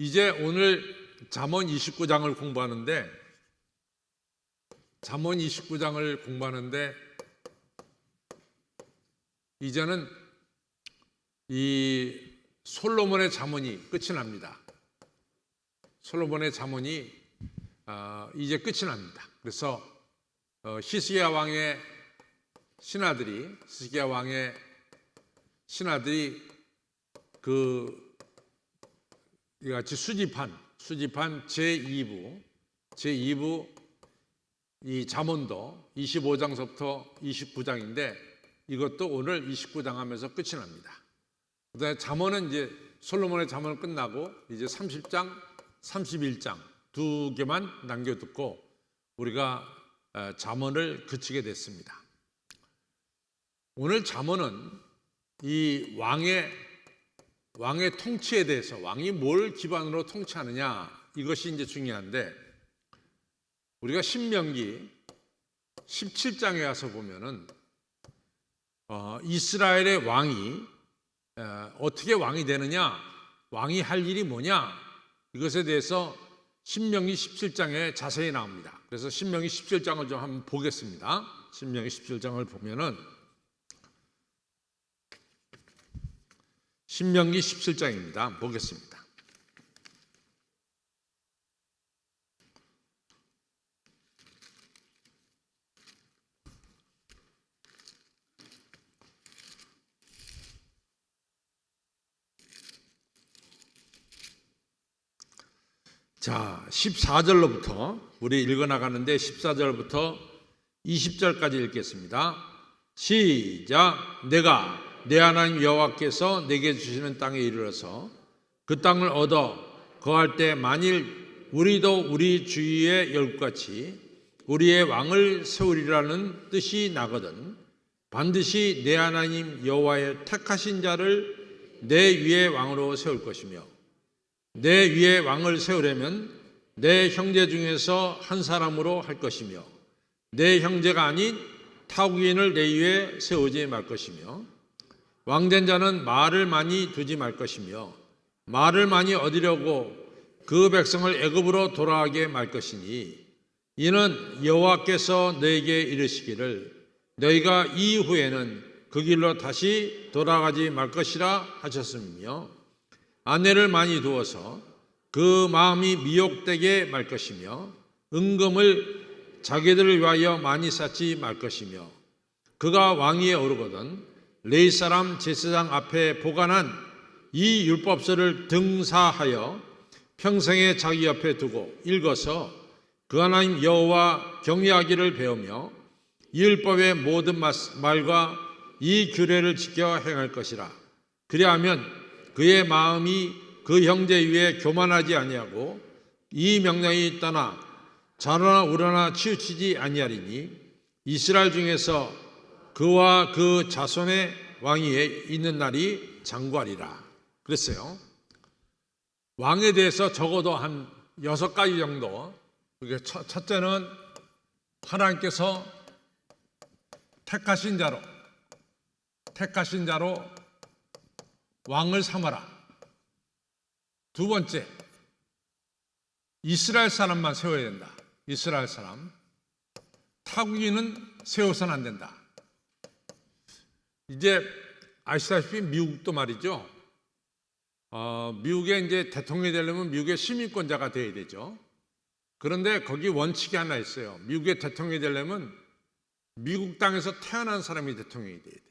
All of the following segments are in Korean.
이제 오늘 잠언 29장을 공부하는데 이제는 이 솔로몬의 잠언이 끝이 납니다. 솔로몬의 잠언이 이제 끝이 납니다. 그래서 히스기야 왕의 신하들이 같이 수집한 제2부 이 잠언도 25장서부터 29장인데 이것도 오늘 29장 하면서 끝이 납니다. 그다음에 잠언은 이제 솔로몬의 잠언은 끝나고 이제 30장, 31장 두 개만 남겨두고 우리가 잠언을 그치게 됐습니다. 오늘 잠언은 이 왕의 통치에 대해서 왕이 뭘 기반으로 통치하느냐 이것이 이제 중요한데 우리가 신명기 17장에 가서 보면은 이스라엘의 왕이 어떻게 왕이 되느냐, 왕이 할 일이 뭐냐 이것에 대해서 신명기 17장에 자세히 나옵니다. 그래서 신명기 17장을 좀 한번 보겠습니다. 신명기 17장을 보면은 신명기 17장입니다. 보겠습니다. 자, 14절로부터 우리 읽어나가는데 14절부터 20절까지 읽겠습니다. 시작. 내가 내 하나님 여호와께서 내게 주시는 땅에 이르러서 그 땅을 얻어 거할 때 만일 우리도 우리 주위의 열국같이 우리의 왕을 세우리라는 뜻이 나거든 반드시 내 하나님 여호와의 택하신 자를 내 위에 왕으로 세울 것이며 내 위에 왕을 세우려면 내 형제 중에서 한 사람으로 할 것이며 내 형제가 아닌 타국인을 내 위에 세우지 말 것이며 왕된 자는 말을 많이 두지 말 것이며 말을 많이 얻으려고 그 백성을 애굽으로 돌아가게 말 것이니 이는 여호와께서 너에게 이르시기를 너희가 이후에는 그 길로 다시 돌아가지 말 것이라 하셨으며 아내를 많이 두어서 그 마음이 미혹되게 말 것이며 은금을 자기들을 위하여 많이 쌓지 말 것이며 그가 왕위에 오르거든 레위 사람 제사장 앞에 보관한 이 율법서를 등사하여 평생에 자기 옆에 두고 읽어서 그 하나님 여호와 경외하기를 배우며 이 율법의 모든 말과 이 규례를 지켜 행할 것이라. 그리하면 그의 마음이 그 형제 위에 교만하지 아니하고 이 명령이 떠나 좌로나 우로나 치우치지 아니하리니 이스라엘 중에서 그와 그 자손의 왕위에 있는 날이 장구하리라 그랬어요. 왕에 대해서 적어도 한 6가지 정도. 첫째는 하나님께서 택하신 자로 왕을 삼아라. 두 번째, 이스라엘 사람만 세워야 된다. 이스라엘 사람. 타국인은 세워서는 안 된다. 이제 아시다시피 미국도 말이죠. 미국에 이제 대통령이 되려면 미국의 시민권자가 돼야 되죠. 그런데 거기 원칙이 하나 있어요. 미국의 대통령이 되려면 미국 땅에서 태어난 사람이 대통령이 돼야 돼.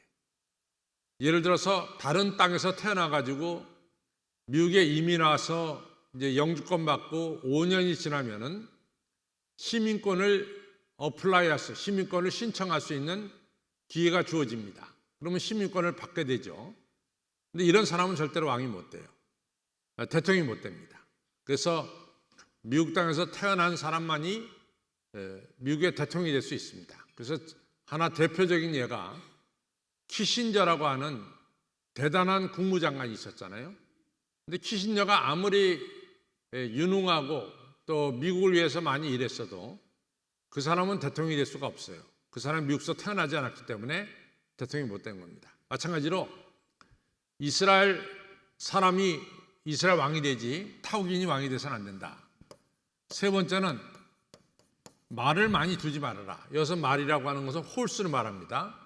예를 들어서 다른 땅에서 태어나가지고 미국에 이민 와서 이제 영주권 받고 5년이 지나면은 시민권을 시민권을 신청할 수 있는 기회가 주어집니다. 그러면 시민권을 받게 되죠. 근데 이런 사람은 절대로 왕이 못 돼요. 대통령이 못 됩니다. 그래서 미국 땅에서 태어난 사람만이 미국의 대통령이 될 수 있습니다. 그래서 하나 대표적인 예가 키신저라고 하는 대단한 국무장관이 있었잖아요. 근데 키신저가 아무리 유능하고 또 미국을 위해서 많이 일했어도 그 사람은 대통령이 될 수가 없어요. 그 사람은 미국에서 태어나지 않았기 때문에 대통령이 못 된 겁니다. 마찬가지로 이스라엘 사람이 이스라엘 왕이 되지 타국인이 왕이 돼서는 안 된다. 세 번째는 말을 많이 두지 말아라. 여기서 말이라고 하는 것은 홀수를 말합니다.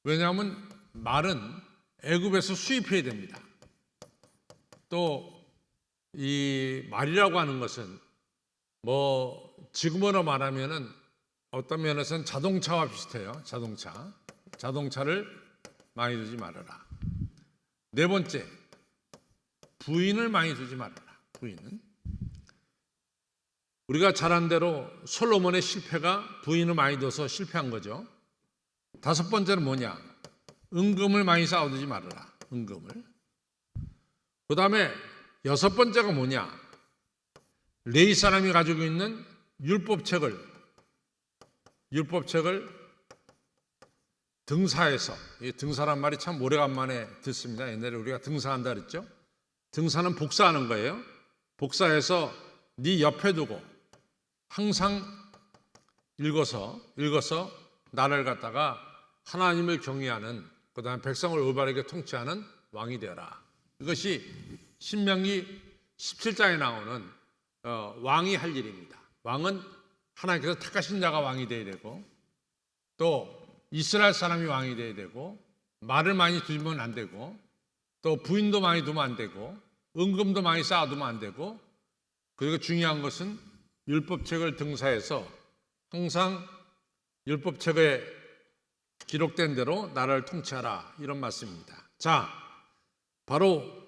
왜냐하면 말은 애굽에서 수입해야 됩니다. 또 이 말이라고 하는 것은 지금으로 말하면은 어떤 면에서는 자동차와 비슷해요. 자동차를 많이 두지 말아라. 네 번째, 부인을 많이 두지 말아라. 부인은 우리가 잘 안 대로 솔로몬의 실패가 부인을 많이 둬서 실패한 거죠. 다섯 번째는 뭐냐? 은금을 많이 쌓아두지 말아라. 은금을. 그 다음에 여섯 번째가 뭐냐? 레위 사람이 가지고 있는 율법책을 등사해서, 등사란 말이 참 오래간만에 듣습니다. 옛날에 우리가 등사한다 그랬죠. 등사는 복사하는 거예요. 복사해서 네 옆에 두고 항상 읽어서 나를 갖다가 하나님을 경외하는, 그 다음에 백성을 올바르게 통치하는 왕이 되어라. 이것이 신명기 17장에 나오는 왕이 할 일입니다. 왕은 하나님께서 택하신 자가 왕이 되어야 되고, 또 이스라엘 사람이 왕이 되어야 되고, 말을 많이 두면 안 되고, 또 부인도 많이 두면 안 되고, 은금도 많이 쌓아두면 안 되고, 그리고 중요한 것은 율법책을 등사해서 항상 율법책에 기록된 대로 나라를 통치하라, 이런 말씀입니다. 자, 바로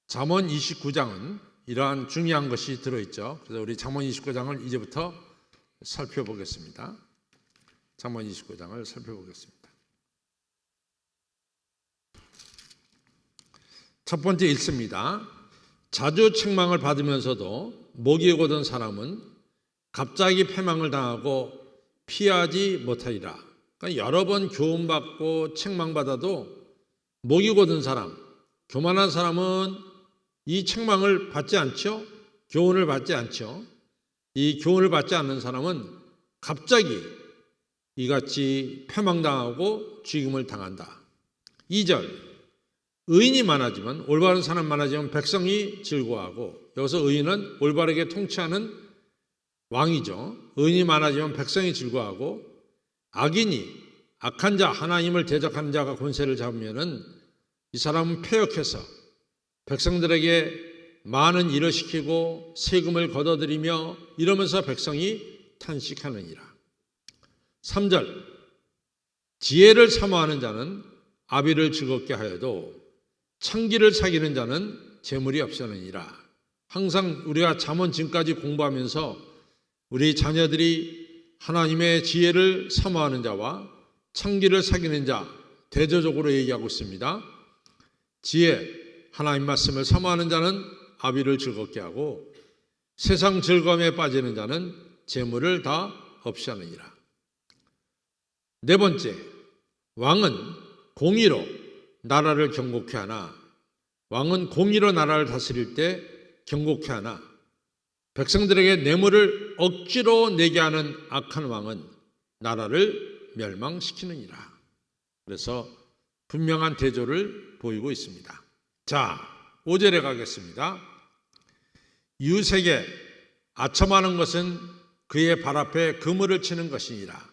잠언 29장은 이러한 중요한 것이 들어있죠. 그래서 우리 잠언 29장을 이제부터 살펴보겠습니다. 잠언 29장을 살펴보겠습니다. 첫 번째 읽습니다. 자주 책망을 받으면서도 목이 고든 사람은 갑자기 패망을 당하고 피하지 못하리라. 그러니까 여러 번 교훈받고 책망받아도 목이 고든 사람, 교만한 사람은 이 책망을 받지 않죠. 교훈을 받지 않죠. 이 교훈을 받지 않는 사람은 갑자기 이같이 패망당하고 죽임을 당한다. 2절, 의인이 많아지면, 올바른 사람 많아지면 백성이 즐거워하고, 여기서 의인은 올바르게 통치하는 왕이죠. 의인이 많아지면 백성이 즐거워하고, 악인이, 악한 자, 하나님을 대적하는 자가 권세를 잡으면은 이 사람은 패역해서 백성들에게 많은 일을 시키고 세금을 걷어들이며 이러면서 백성이 탄식하느니라. 3절, 지혜를 사모하는 자는 아비를 즐겁게 하여도 창기를 사귀는 자는 재물이 없으느니라. 항상 우리가 잠언 지금까지 공부하면서 우리 자녀들이 하나님의 지혜를 사모하는 자와 창기를 사귀는 자 대조적으로 얘기하고 있습니다. 지혜, 하나님 말씀을 사모하는 자는 아비를 즐겁게 하고 세상 즐거움에 빠지는 자는 재물을 다 없이 하느니라. 네 번째, 왕은 공의로 나라를 경고케 하나, 왕은 공의로 나라를 다스릴 때 경고케 하나, 백성들에게 뇌물을 억지로 내게 하는 악한 왕은 나라를 멸망시키느니라. 그래서 분명한 대조를 보이고 있습니다. 자, 5절에 가겠습니다. 이웃에게 아첨하는 것은 그의 발 앞에 그물을 치는 것이니라.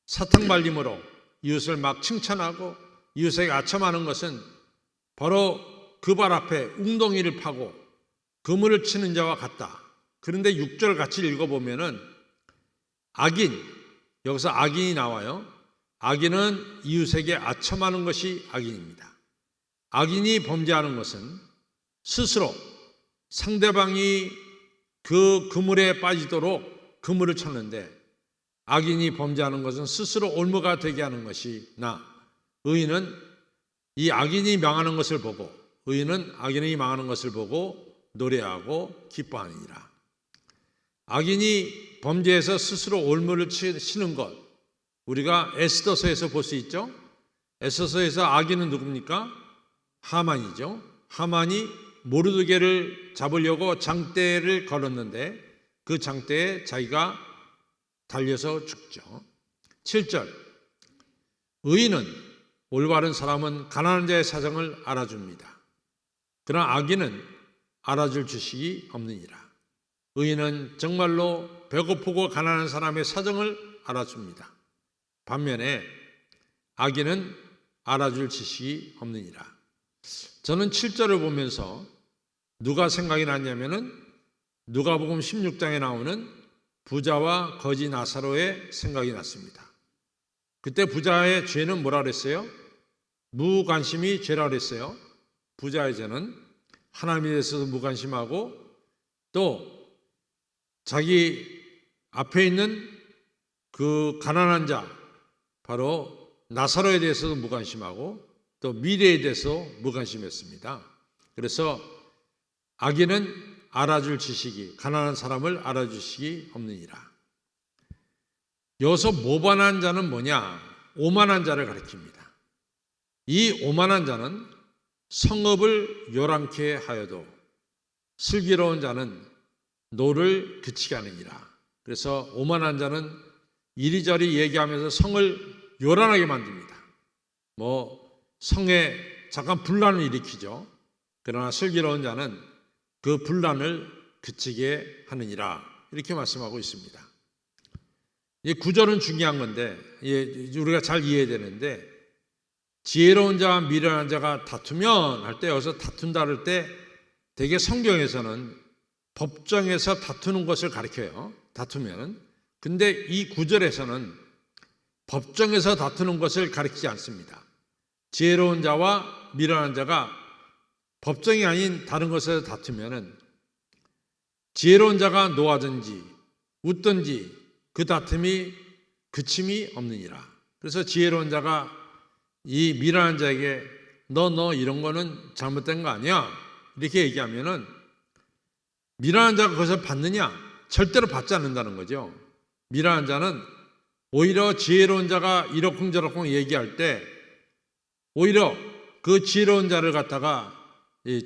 사탕 발림으로 이웃을 막 칭찬하고 이웃에게 아첨하는 것은 바로 그 발 앞에 웅덩이를 파고 그물을 치는 자와 같다. 그런데 6절 같이 읽어보면은 악인, 여기서 악인이 나와요. 악인은 이웃에게 아첨하는 것이 악인입니다. 악인이 범죄하는 것은 스스로 상대방이 그 그물에 빠지도록 그물을 쳤는데, 악인이 범죄하는 것은 스스로 올무가 되게 하는 것이 의인은 이 악인이 망하는 것을 보고, 의인은 악인이 망하는 것을 보고 노래하고 기뻐하느니라. 악인이 범죄해서 스스로 올무를 치는 것, 우리가 에스더서에서 볼 수 있죠. 에스더서에서 악인은 누굽니까? 하만이죠. 하만이 모르드게를 잡으려고 장대를 걸었는데 그 장대에 자기가 달려서 죽죠. 7절, 의인은, 올바른 사람은 가난한 자의 사정을 알아줍니다. 그러나 악인은 알아줄 지식이 없느니라. 의인은 정말로 배고프고 가난한 사람의 사정을 알아줍니다. 반면에 악인은 알아줄 지식이 없느니라. 저는 7절을 보면서 누가 생각이 났냐면은 누가복음 16장에 나오는 부자와 거지 나사로의 생각이 났습니다. 그때 부자의 죄는 뭐라 그랬어요? 무관심이 죄라 그랬어요. 부자의 죄는 하나님에 대해서도 무관심하고 또 자기 앞에 있는 그 가난한 자 바로 나사로에 대해서도 무관심하고 또 미래에 대해서 무관심했습니다. 그래서 악인은 알아줄 지식이 가난한 사람을 알아줄 지식이 없느니라. 여기서 모반한 자는 뭐냐? 오만한 자를 가리킵니다. 이 오만한 자는 성읍을 요란케 하여도 슬기로운 자는 노를 그치게 하느니라. 그래서 오만한 자는 이리저리 얘기하면서 성을 요란하게 만듭니다. 성에 잠깐 분란을 일으키죠. 그러나 슬기로운 자는 그 분란을 그치게 하느니라. 이렇게 말씀하고 있습니다. 이 구절은 중요한 건데 우리가 잘 이해해야 되는데 지혜로운 자와 미련한 자가 다투면 할 때 여기서 다툰다 할 때 대개 성경에서는 법정에서 다투는 것을 가리켜요. 다투면은. 근데 이 구절에서는 법정에서 다투는 것을 가리키지 않습니다. 지혜로운 자와 미련한 자가 법정이 아닌 다른 것에서 다투면은 지혜로운 자가 노하든지 웃든지 그 다툼이 그침이 없느니라. 그래서 지혜로운 자가 이 미련한 자에게 너 이런 거는 잘못된 거 아니야? 이렇게 얘기하면은 미련한 자가 그것을 받느냐? 절대로 받지 않는다는 거죠. 미련한 자는 오히려 지혜로운 자가 이러쿵저러쿵 얘기할 때 오히려 그 지혜로운 자를 갖다가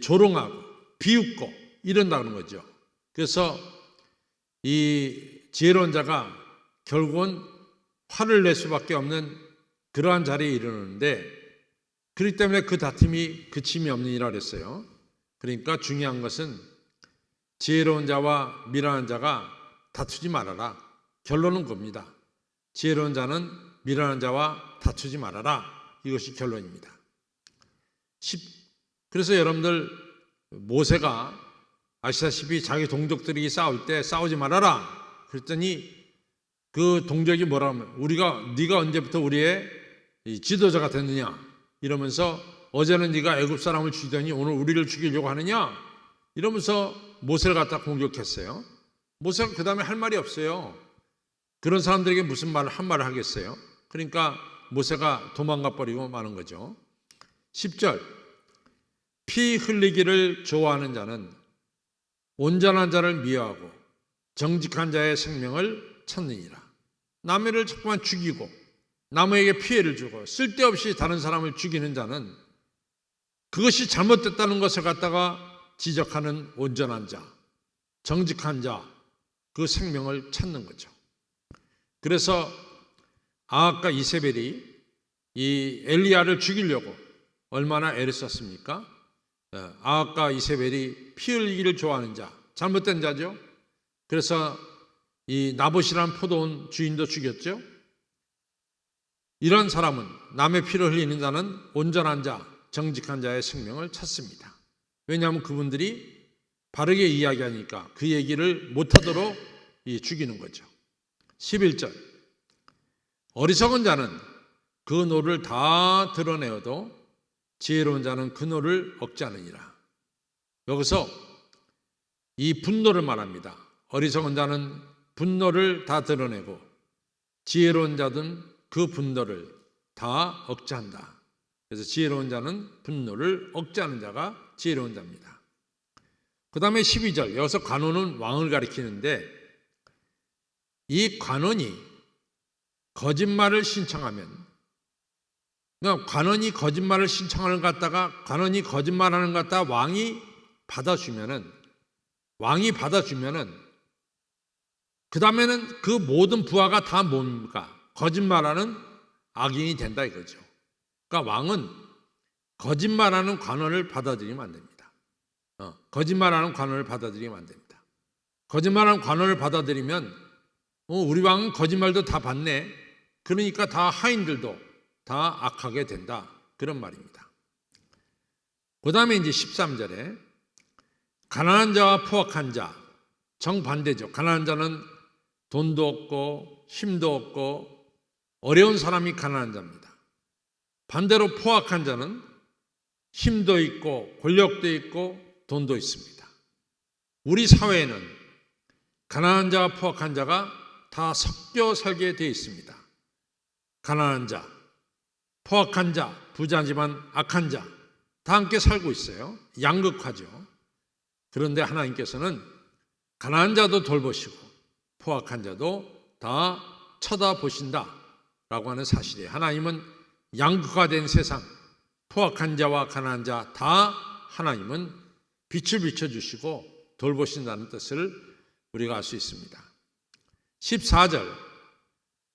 조롱하고 비웃고 이런다는 거죠. 그래서 이 지혜로운 자가 결국은 화를 낼 수밖에 없는 그러한 자리에 이르는데 그렇기 때문에 그 다툼이 그침이 없느니라 그랬어요. 그러니까 중요한 것은 지혜로운 자와 미련한 자가 다투지 말아라. 결론은 겁니다. 지혜로운 자는 미련한 자와 다투지 말아라. 이것이 결론입니다. 그래서 여러분들 모세가 아시다시피 자기 동족들이 싸울 때 싸우지 말아라. 그랬더니 그 동족이 뭐라 하면 네가 언제부터 우리의 지도자가 됐느냐 이러면서 어제는 네가 애굽 사람을 죽이더니 오늘 우리를 죽이려고 하느냐 이러면서 모세를 갖다 공격했어요. 모세가 그 다음에 할 말이 없어요. 그런 사람들에게 무슨 한 말을 하겠어요. 그러니까 모세가 도망가 버리고 마는 거죠. 10절 피 흘리기를 좋아하는 자는 온전한 자를 미워하고 정직한 자의 생명을 찾느니라. 남을 자꾸만 죽이고 남에게 피해를 주고 쓸데없이 다른 사람을 죽이는 자는 그것이 잘못됐다는 것을 갖다가 지적하는 온전한 자, 정직한 자, 그 생명을 찾는 거죠. 그래서 아합과 이세벨이 이 엘리야를 죽이려고 얼마나 애를 썼습니까? 아합과 이세벨이 피 흘리기를 좋아하는 자, 잘못된 자죠. 그래서 이 나봇이라는 포도원 주인도 죽였죠. 이런 사람은 남의 피를 흘리는 자는 온전한 자, 정직한 자의 생명을 찾습니다. 왜냐하면 그분들이 바르게 이야기하니까 그 얘기를 못하도록 죽이는 거죠. 11절 어리석은 자는 그 노를 다 드러내어도 지혜로운 자는 그 노를 억제하느니라. 여기서 이 분노를 말합니다. 어리석은 자는 분노를 다 드러내고 지혜로운 자는 그 분노를 다 억제한다. 그래서 지혜로운 자는 분노를 억제하는 자가 지혜로운 자입니다. 그 다음에 12절 여기서 관원은 왕을 가리키는데 이 관원이 거짓말을 신청하면 그러니까 관원이 거짓말을 신청하는 것 갖다가 관원이 거짓말하는 것 갖다가 왕이 받아주면은 그 다음에는 그 모든 부하가 다 뭡니까? 거짓말하는 악인이 된다 이거죠. 그러니까 왕은 거짓말하는 관원을 받아들이면 안 됩니다. 거짓말하는 관원을 받아들이면 안 됩니다. 거짓말하는 관원을 받아들이면 우리 왕은 거짓말도 다 받네. 그러니까 다 하인들도 다 악하게 된다. 그런 말입니다. 그 다음에 이제 13절에 가난한 자와 포악한 자, 정반대죠. 가난한 자는 돈도 없고 힘도 없고 어려운 사람이 가난한 자입니다. 반대로 포악한 자는 힘도 있고 권력도 있고 돈도 있습니다. 우리 사회에는 가난한 자와 포악한 자가 다 섞여 살게 되어 있습니다. 가난한 자, 포악한 자, 부자지만 악한 자, 다 함께 살고 있어요. 양극화죠. 그런데 하나님께서는 가난한 자도 돌보시고 포악한 자도 다 쳐다보신다 라고 하는 사실이에요. 하나님은 양극화된 세상, 포악한 자와 가난한 자 다 하나님은 빛을 비춰주시고 돌보신다는 뜻을 우리가 알 수 있습니다. 14절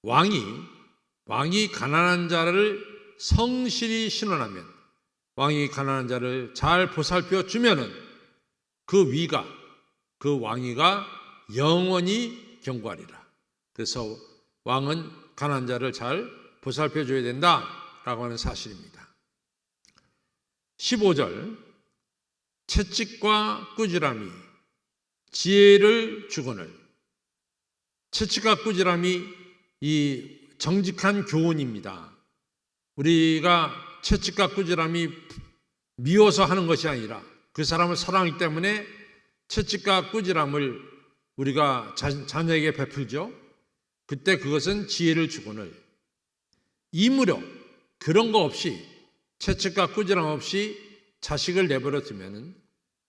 왕이 가난한 자를 성실히 신원하면, 왕이 가난한 자를 잘 보살펴 주면은 그 위가, 그 왕위가 영원히 견고하리라. 그래서 왕은 가난한 자를 잘 보살펴 줘야 된다라고 하는 사실입니다. 15절 채찍과 꾸지람이 지혜를 주거늘. 채찍과 꾸지람이 이 정직한 교훈입니다. 우리가 채찍과 꾸지람이 미워서 하는 것이 아니라 그 사람을 사랑하기 때문에 채찍과 꾸지람을 우리가 자녀에게 베풀죠. 그때 그것은 지혜를 주거늘. 이무려 그런 거 없이, 채찍과 꾸지람 없이 자식을 내버려 두면은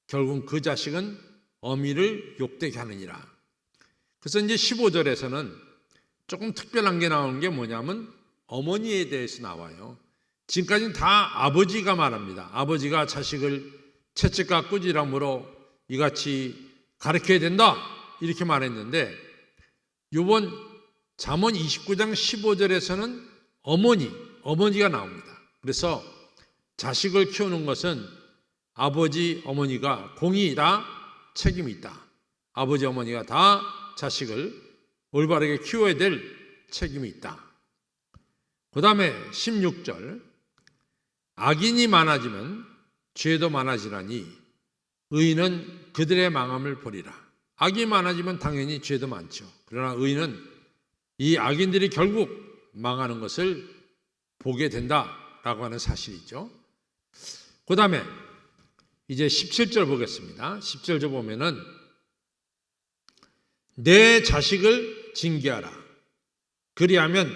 결국 그 자식은 어미를 욕되게 하느니라. 그래서 이제 15절에서는 조금 특별한 게 나오는 게 뭐냐면 어머니에 대해서 나와요. 지금까지는 다 아버지가 말합니다. 아버지가 자식을 채찍과 꾸지람으로 이같이 가르쳐야 된다 이렇게 말했는데, 이번 잠언 29장 15절에서는 어머니가 나옵니다. 그래서 자식을 키우는 것은 아버지, 어머니가 공이 다 책임이 있다. 아버지, 어머니가 다 자식을 올바르게 키워야 될 책임이 있다. 그 다음에 16절 악인이 많아지면 죄도 많아지라니 의인은 그들의 망함을 보리라. 악이 많아지면 당연히 죄도 많죠. 그러나 의인은 이 악인들이 결국 망하는 것을 보게 된다라고 하는 사실이죠. 그 다음에 이제 17절 보겠습니다. 17절 보면은 내 자식을 징계하라. 그리하면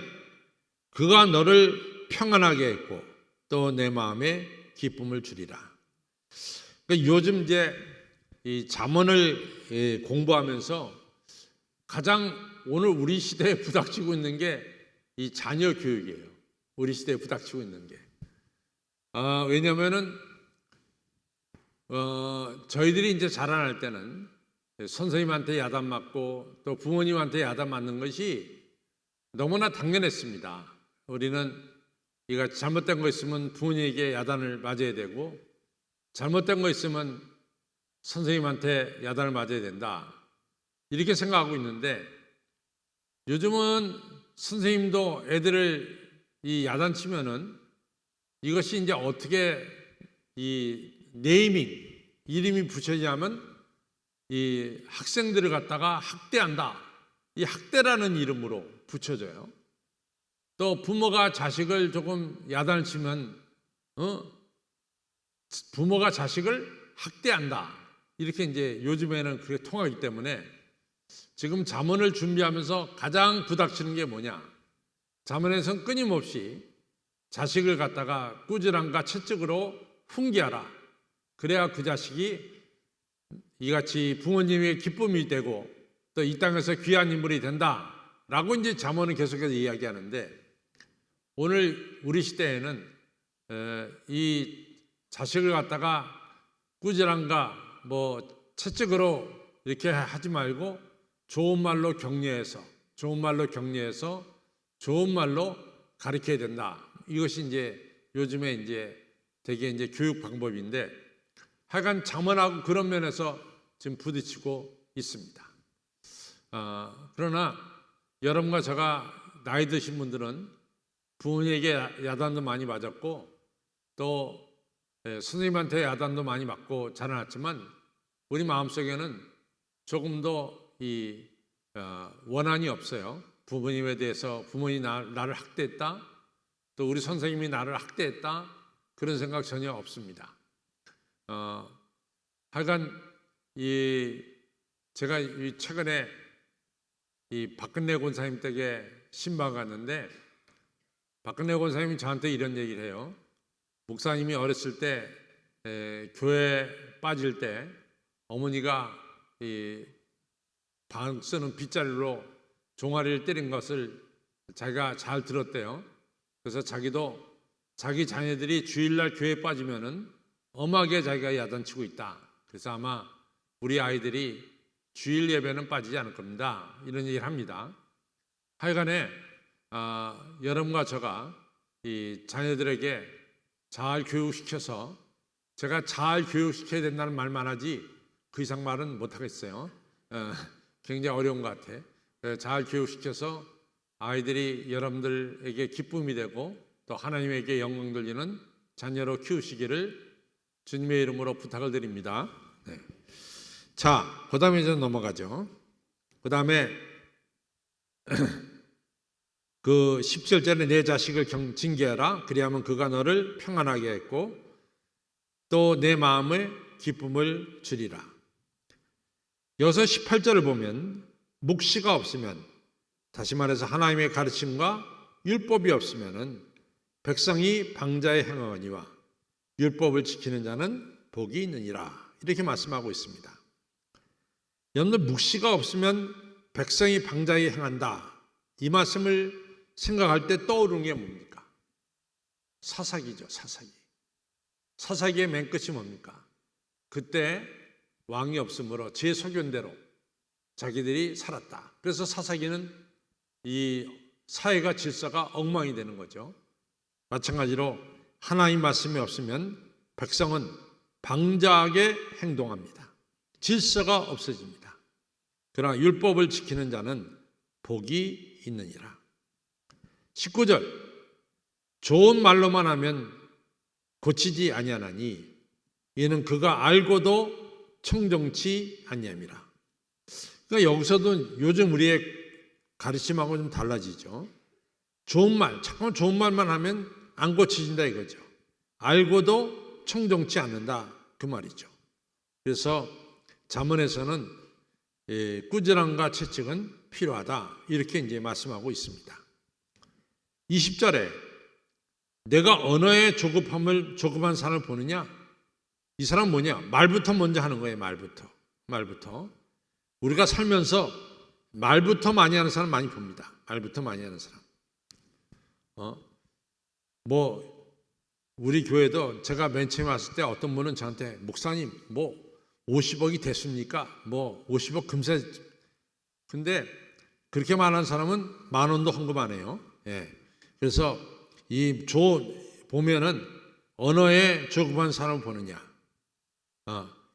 그가 너를 평안하게 했고 또 내 마음에 기쁨을 주리라. 그러니까 요즘 이제 이 잠언을 공부하면서 가장 오늘 우리 시대에 부닥치고 있는 게 이 자녀 교육이에요. 우리 시대에 부닥치고 있는 게. 왜냐면은 저희들이 이제 자라날 때는 선생님한테 야단 맞고 또 부모님한테 야단 맞는 것이 너무나 당연했습니다. 우리는 이가 잘못된 거 있으면 부모님에게 야단을 맞아야 되고, 잘못된 거 있으면 선생님한테 야단을 맞아야 된다, 이렇게 생각하고 있는데, 요즘은 선생님도 애들을 이 야단치면은 이것이 이제 어떻게 이 네이밍, 이름이 붙여지냐면 이 학생들을 갖다가 학대한다, 이 학대라는 이름으로 붙여져요. 또 부모가 자식을 조금 야단을 치면 부모가 자식을 학대한다, 이렇게 이제 요즘에는 그게 통하기 때문에 지금 잠언을 준비하면서 가장 부닥치는 게 뭐냐, 잠언에서는 끊임없이 자식을 갖다가 꾸지람과 채찍으로 훈계하라. 그래야 그 자식이 이같이 부모님의 기쁨이 되고 또 이 땅에서 귀한 인물이 된다라고 이제 잠언은 계속해서 이야기하는데, 오늘 우리 시대에는 이 자식을 갖다가 꾸지람과 채찍으로 이렇게 하지 말고 좋은 말로 격려해서 좋은 말로 가르쳐야 된다. 이것이 이제 요즘에 이제 되게 이제 교육 방법인데, 하여간 자문하고 그런 면에서 지금 부딪히고 있습니다. 그러나 여러분과 제가 나이 드신 분들은 부모님에게 야단도 많이 맞았고 또 선생님한테 야단도 많이 맞고 자라났지만 우리 마음속에는 조금 더 원한이 없어요. 부모님에 대해서 부모님이 나를 학대했다, 또 우리 선생님이 나를 학대했다, 그런 생각 전혀 없습니다. 하여간 제가 최근에 박근혜 권사님 댁에 신방 갔는데 박근혜 권사님이 저한테 이런 얘기를 해요. 목사님이 어렸을 때 교회 빠질 때 어머니가 방 쓰는 빗자루로 종아리를 때린 것을 자기가 잘 들었대요. 그래서 자기도 자기 자녀들이 주일날 교회에 빠지면은 엄하게 자기가 야단치고 있다. 그래서 아마 우리 아이들이 주일 예배는 빠지지 않을 겁니다. 이런 얘기를 합니다. 하여간에 여러분과 제가 이 자녀들에게 잘 교육시켜서, 제가 잘 교육시켜야 된다는 말만 하지 그 이상 말은 못하겠어요. 굉장히 어려운 것 같아. 잘 교육시켜서 아이들이 여러분들에게 기쁨이 되고 또 하나님에게 영광 돌리는 자녀로 키우시기를 주님의 이름으로 부탁을 드립니다. 네. 자, 그 다음에 이제 넘어가죠. 그 다음에 그 17절에 내 자식을 징계하라. 그리하면 그가 너를 평안하게 했고 또 내 마음에 기쁨을 주리라. 여기서 18절을 보면 묵시가 없으면, 다시 말해서 하나님의 가르침과 율법이 없으면은 백성이 방자에 행하거니와 율법을 지키는 자는 복이 있느니라. 이렇게 말씀하고 있습니다. 여러분들, 묵시가 없으면 백성이 방자에 행한다, 이 말씀을 생각할 때 떠오르는 게 뭡니까? 사사기죠. 사사기의 맨 끝이 뭡니까? 그때 왕이 없으므로 제 소견대로 자기들이 살았다. 그래서 사사기는 이 사회가 질서가 엉망이 되는 거죠. 마찬가지로 하나님 말씀이 없으면 백성은 방자하게 행동합니다. 질서가 없어집니다. 그러나 율법을 지키는 자는 복이 있느니라. 19절, 좋은 말로만 하면 고치지 아니하나니 이는 그가 알고도 청정치 아니함이라. 그러니까 여기서도 요즘 우리의 가르침하고 좀 달라지죠. 좋은 말, 잠깐 좋은 말만 하면 안 고쳐진다 이거죠. 알고도 청정치 않는다, 그 말이죠. 그래서 잠언에서는 꾸지람과 채찍은 필요하다, 이렇게 이제 말씀하고 있습니다. 20절에 내가 언어의 조급한 사람을 보느냐? 이 사람 뭐냐? 말부터 먼저 하는 거예요. 말부터. 우리가 살면서 말부터 많이 하는 사람 많이 봅니다. 말부터 많이 하는 사람. 우리 교회도 제가 맨 처음에 왔을 때 어떤 분은 저한테, 목사님 50억이 됐습니까? 50억 금세. 근데 그렇게 말하는 사람은 10,000원도 헌금 안 해요. 예. 그래서 보면은 언어에 조급한 사람을 보느냐.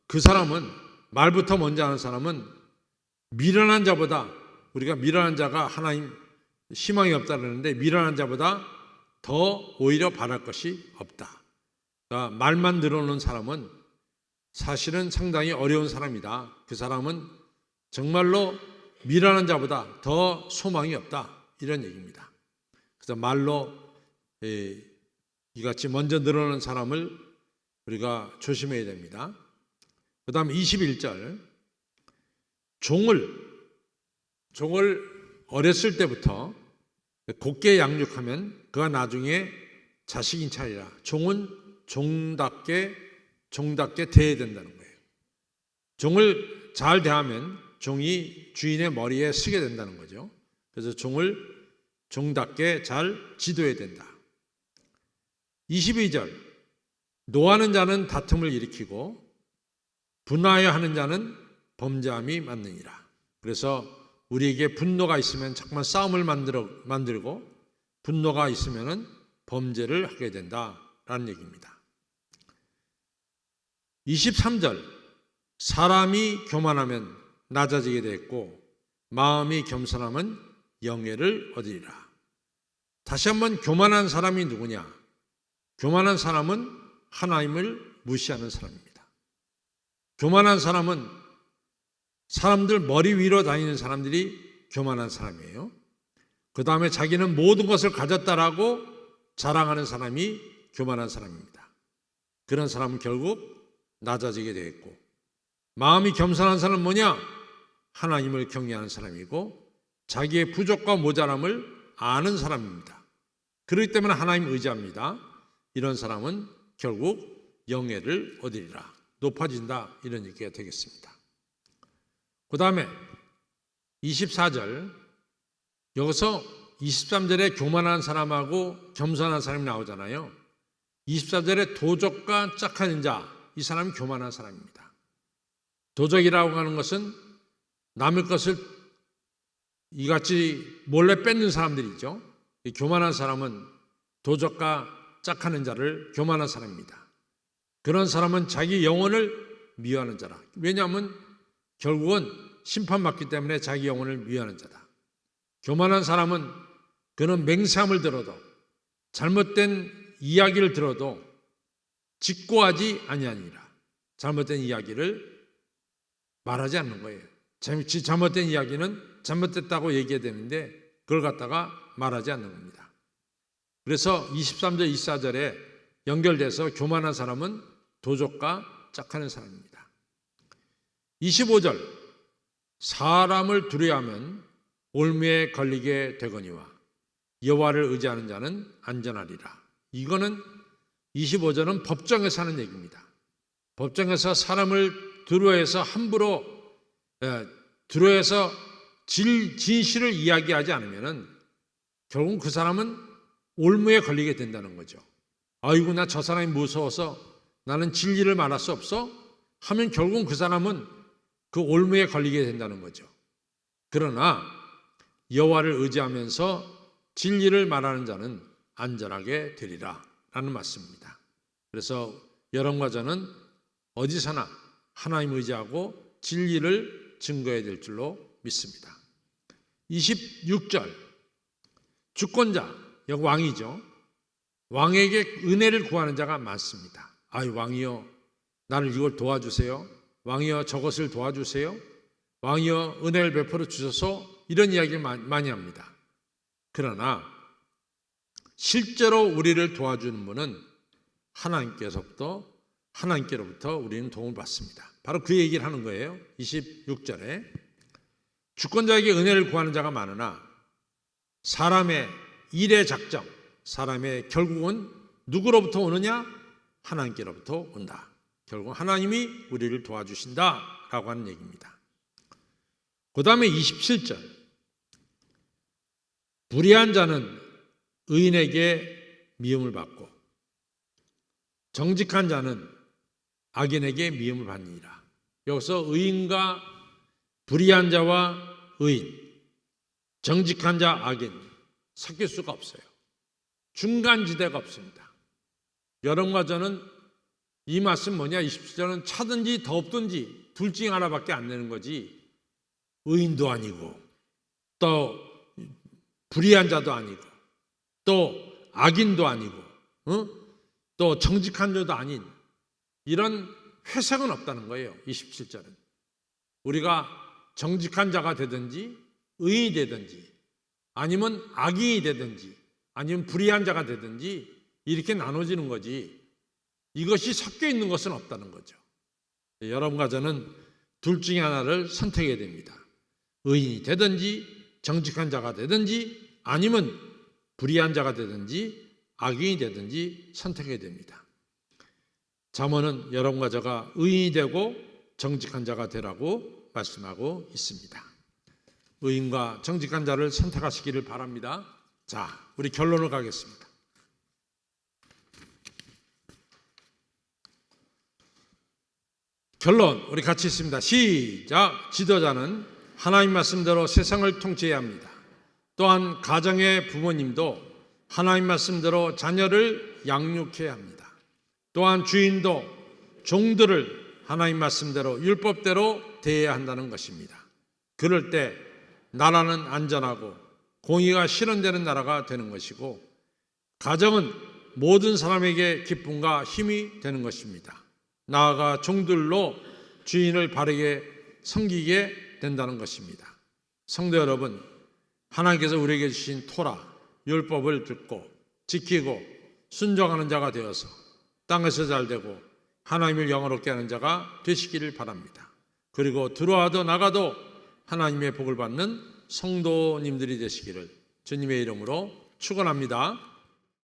그 사람은, 말부터 먼저 하는 사람은 미련한 자보다, 우리가 미련한 자가 하나님 희망이 없다 그러는데 미련한 자보다 더 오히려 바랄 것이 없다. 그러니까 말만 늘어놓는 사람은 사실은 상당히 어려운 사람이다. 그 사람은 정말로 미련한 자보다 더 소망이 없다, 이런 얘기입니다. 그래서 말로 이같이 먼저 늘어놓는 사람을 우리가 조심해야 됩니다. 그 다음 21절, 종을 어렸을 때부터 곱게 양육하면 그가 나중에 자식인 차리라. 종은 종답게 대해야 된다는 거예요. 종을 잘 대하면 종이 주인의 머리에 쓰게 된다는 거죠. 그래서 종을 종답게 잘 지도해야 된다. 22절, 노하는 자는 다툼을 일으키고 분하여 하는 자는 범죄함이 맞느니라. 그래서 우리에게 분노가 있으면 자꾸만 싸움을 만들고 분노가 있으면 범죄를 하게 된다라는 얘기입니다. 23절 사람이 교만하면 낮아지게 되었고 마음이 겸손하면 영예를 얻으리라. 다시 한번 교만한 사람이 누구냐? 교만한 사람은 하나님을 무시하는 사람입니다. 교만한 사람은 사람들 머리 위로 다니는 사람들이 교만한 사람이에요. 그 다음에 자기는 모든 것을 가졌다라고 자랑하는 사람이 교만한 사람입니다. 그런 사람은 결국 낮아지게 되었고, 마음이 겸손한 사람은 뭐냐? 하나님을 경외하는 사람이고 자기의 부족과 모자람을 아는 사람입니다. 그렇기 때문에 하나님 의지합니다. 이런 사람은 결국 영예를 얻으리라, 높아진다, 이런 얘기가 되겠습니다. 그 다음에 24절, 여기서 23절에 교만한 사람하고 겸손한 사람이 나오잖아요. 24절에 도적과 짝하는 자, 이 사람이 교만한 사람입니다. 도적이라고 하는 것은 남의 것을 이같이 몰래 뺏는 사람들이죠. 이 교만한 사람은 도적과 짝하는 자를 교만한 사람입니다. 그런 사람은 자기 영혼을 미워하는 자라. 왜냐하면 결국은 심판받기 때문에 자기 영혼을 미워하는 자다. 교만한 사람은 그는 맹세함을 들어도, 잘못된 이야기를 들어도 직고하지 아니하니라. 잘못된 이야기를 말하지 않는 거예요. 잘못된 이야기는 잘못됐다고 얘기해야 되는데 그걸 갖다가 말하지 않는 겁니다. 그래서 23절 24절에 연결돼서 교만한 사람은 도적과 짝하는 사람입니다. 25절 사람을 두려워하면 올무에 걸리게 되거니와 여호와를 의지하는 자는 안전하리라. 이거는 25절은 법정에서 하는 얘기입니다. 법정에서 사람을 두려워해서 함부로 두려워해서 진실을 이야기하지 않으면 결국 그 사람은 올무에 걸리게 된다는 거죠. 아이고, 나 저 사람이 무서워서 나는 진리를 말할 수 없어? 하면 결국 그 사람은 그 올무에 걸리게 된다는 거죠. 그러나 여호와를 의지하면서 진리를 말하는 자는 안전하게 되리라 라는 말씀입니다. 그래서 여러분과 저는 어디서나 하나님 의지하고 진리를 증거해야 될 줄로 믿습니다. 26절 주권자, 여기 왕이죠. 왕에게 은혜를 구하는 자가 많습니다. 아유, 왕이여 나를 이걸 도와주세요. 왕이여 저것을 도와주세요. 왕이여 은혜를 베풀어 주셔서, 이런 이야기를 많이 합니다. 그러나 실제로 우리를 도와주는 분은 하나님께로부터 우리는 도움을 받습니다. 바로 그 얘기를 하는 거예요. 26절에 주권자에게 은혜를 구하는 자가 많으나 사람의 일의 작정, 사람의 결국은 누구로부터 오느냐? 하나님께로부터 온다. 결국 하나님이 우리를 도와주신다라고 하는 얘기입니다. 그 다음에 27절 불의한 자는 의인에게 미움을 받고 정직한 자는 악인에게 미움을 받느니라. 여기서 의인과 불의한 자와 의인, 정직한 자, 악인 섞일 수가 없어요. 중간지대가 없습니다. 여러분과 저는 이 말씀 뭐냐? 27절은 차든지 덥든지 둘 중에 하나밖에 안 되는 거지, 의인도 아니고 또 불의한 자도 아니고 또 악인도 아니고 또 정직한 자도 아닌 이런 회색은 없다는 거예요. 27절은 우리가 정직한 자가 되든지 의인이 되든지 아니면 악인이 되든지 아니면 불의한 자가 되든지 이렇게 나눠지는 거지, 이것이 섞여 있는 것은 없다는 거죠. 여러분과 저는 둘 중에 하나를 선택해야 됩니다. 의인이 되든지 정직한 자가 되든지 아니면 불의한 자가 되든지 악인이 되든지 선택해야 됩니다. 잠언은 여러분과 저가 의인이 되고 정직한 자가 되라고 말씀하고 있습니다. 의인과 정직한 자를 선택하시기를 바랍니다. 자, 우리 결론을 가겠습니다. 결론 우리 같이 있습니다. 시작. 지도자는 하나님 말씀대로 세상을 통치해야 합니다. 또한 가정의 부모님도 하나님 말씀대로 자녀를 양육해야 합니다. 또한 주인도 종들을 하나님 말씀대로 율법대로 대해야 한다는 것입니다. 그럴 때 나라는 안전하고 공의가 실현되는 나라가 되는 것이고, 가정은 모든 사람에게 기쁨과 힘이 되는 것입니다. 나아가 종들로 주인을 바르게 섬기게 된다는 것입니다. 성도 여러분, 하나님께서 우리에게 주신 토라, 율법을 듣고 지키고 순종하는 자가 되어서 땅에서 잘되고 하나님을 영화롭게 하는 자가 되시기를 바랍니다. 그리고 들어와도 나가도 하나님의 복을 받는 성도님들이 되시기를 주님의 이름으로 축원합니다.